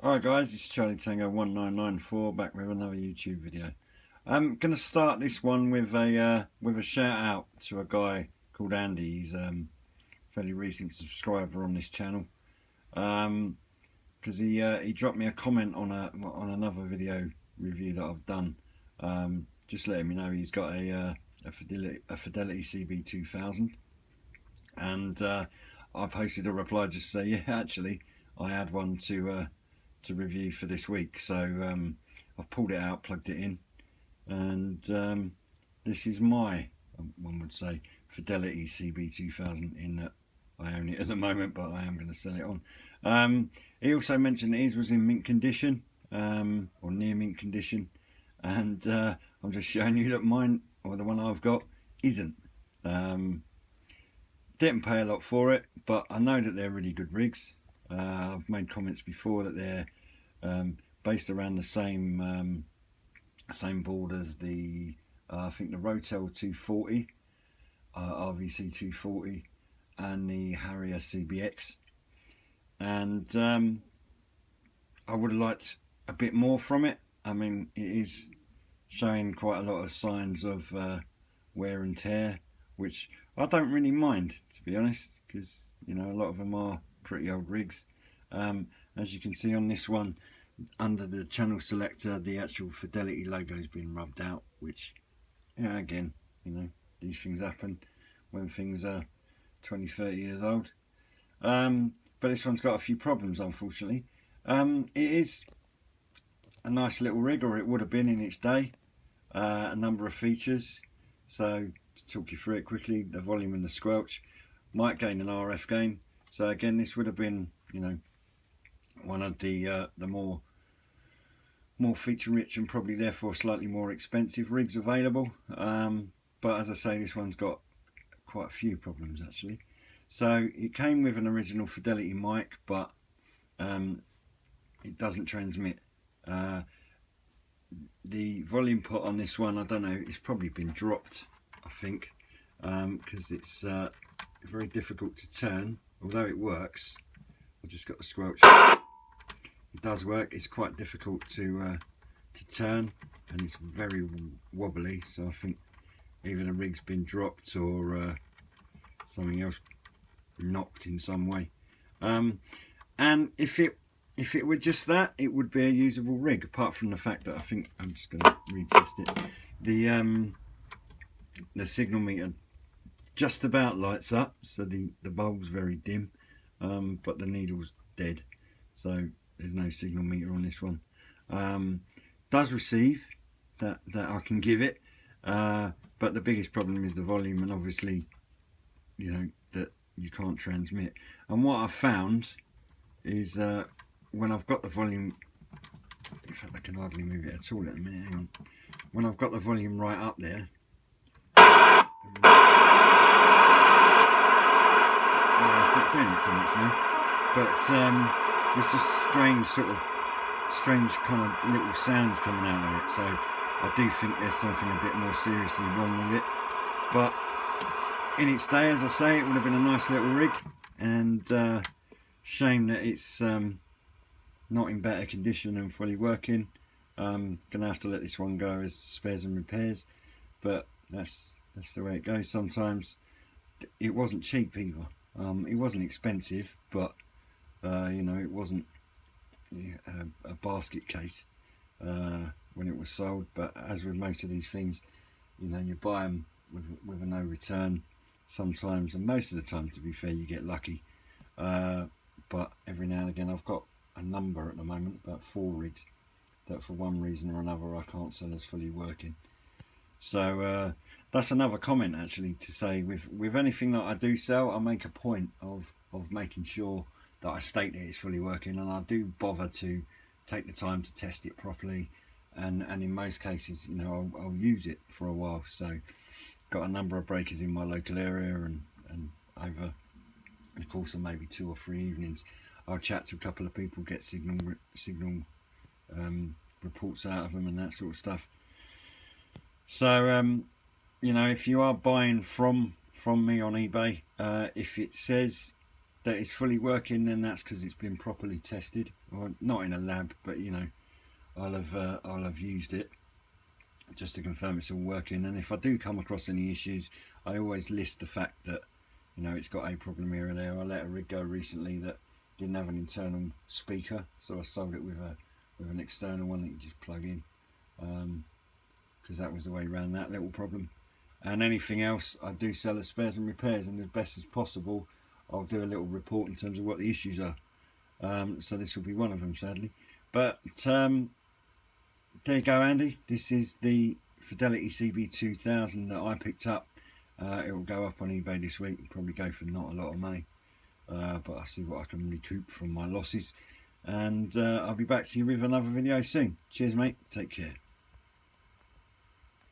Alright guys, it's Charlie Tango 1994 back with another YouTube video. I'm going to start this one with a shout out to a guy called Andy. He's a fairly recent subscriber on this channel, because he dropped me a comment on another video review that I've done, just letting me know he's got a Fidelity CB2000, and I posted a reply just to say, yeah, actually I had one to review for this week. So I've pulled it out, plugged it in, and this is my, one would say, Fidelity CB2000, in that I own it at the moment, but I am going to sell it on. He also mentioned that his was in mint condition, or near mint condition, and I'm just showing you that mine, or the one I've got, isn't. Didn't pay a lot for it, but I know that they're really good rigs. I've made comments before that they're based around the same board as the I think the Rotel 240, RVC 240, and the Harrier CBX, and I would have liked a bit more from it. I mean, it is showing quite a lot of signs of wear and tear, which I don't really mind, to be honest, because you know, a lot of them are pretty old rigs. As you can see on this one, under the channel selector, the actual Fidelity logo has been rubbed out, which, yeah, again, you know, these things happen when things are 20-30 years old. But this one's got a few problems, unfortunately. It is a nice little rig, or it would have been in its day. A number of features. So to talk you through it quickly, the volume and the squelch might gain an RF gain. So again, this would have been, you know, one of the more feature rich and probably therefore slightly more expensive rigs available. But as I say, this one's got quite a few problems actually. So it came with an original Fidelity mic, but it doesn't transmit. The volume put on this one, I don't know, it's probably been dropped, I think, because it's very difficult to turn. Although it works, I've just got the squelch. It does work. It's quite difficult to turn, and it's very wobbly. So I think either the rig's been dropped or something else knocked in some way. And if it were just that, it would be a usable rig. Apart from the fact that I think, I'm just going to retest it. The signal meter just about lights up, so the bulb's very dim, but the needle's dead, so there's no signal meter on this one. Does receive, that I can give it, but the biggest problem is the volume, and obviously, you know, that you can't transmit. And what I've found is when I've got the volume, in fact I can hardly move it at all at the minute, hang on. When I've got the volume right up there, yeah, it's not doing it so much now, but there's just strange kind of little sounds coming out of it, so I do think there's something a bit more seriously wrong with it. But in its day, as I say, it would have been a nice little rig, and shame that it's not in better condition and fully working. Gonna have to let this one go as spares and repairs, but that's the way it goes sometimes. It wasn't cheap either. It wasn't expensive, but you know, it wasn't a basket case when it was sold. But as with most of these things, you know, you buy them with a no return sometimes, and most of the time, to be fair, you get lucky. But every now and again, I've got a number at the moment, about 4 rigs, that for one reason or another I can't sell as fully working. So that's another comment actually, to say with anything that I do sell, I make a point of making sure that I state that it's fully working, and I do bother to take the time to test it properly, and in most cases, you know, I'll use it for a while. So got a number of breakers in my local area, and over the course of maybe 2 or 3 evenings, I'll chat to a couple of people, get signal reports out of them and that sort of stuff. So you know, if you are buying from me on eBay, if it says that it's fully working, then that's because it's been properly tested, or not in a lab, but you know, I'll have used it just to confirm it's all working. And if I do come across any issues, I always list the fact that, you know, it's got a problem here or there. I let a rig go recently that didn't have an internal speaker, so I sold it with an external one that you just plug in, because that was the way around that little problem. And anything else I do sell as spares and repairs, and as best as possible I'll do a little report in terms of what the issues are. So this will be one of them, sadly. But there you go, Andy. This is the Fidelity CB2000 that I picked up. It will go up on eBay this week. It'll probably go for not a lot of money, but I'll see what I can recoup from my losses. And I'll be back to you with another video soon. Cheers, mate. Take care.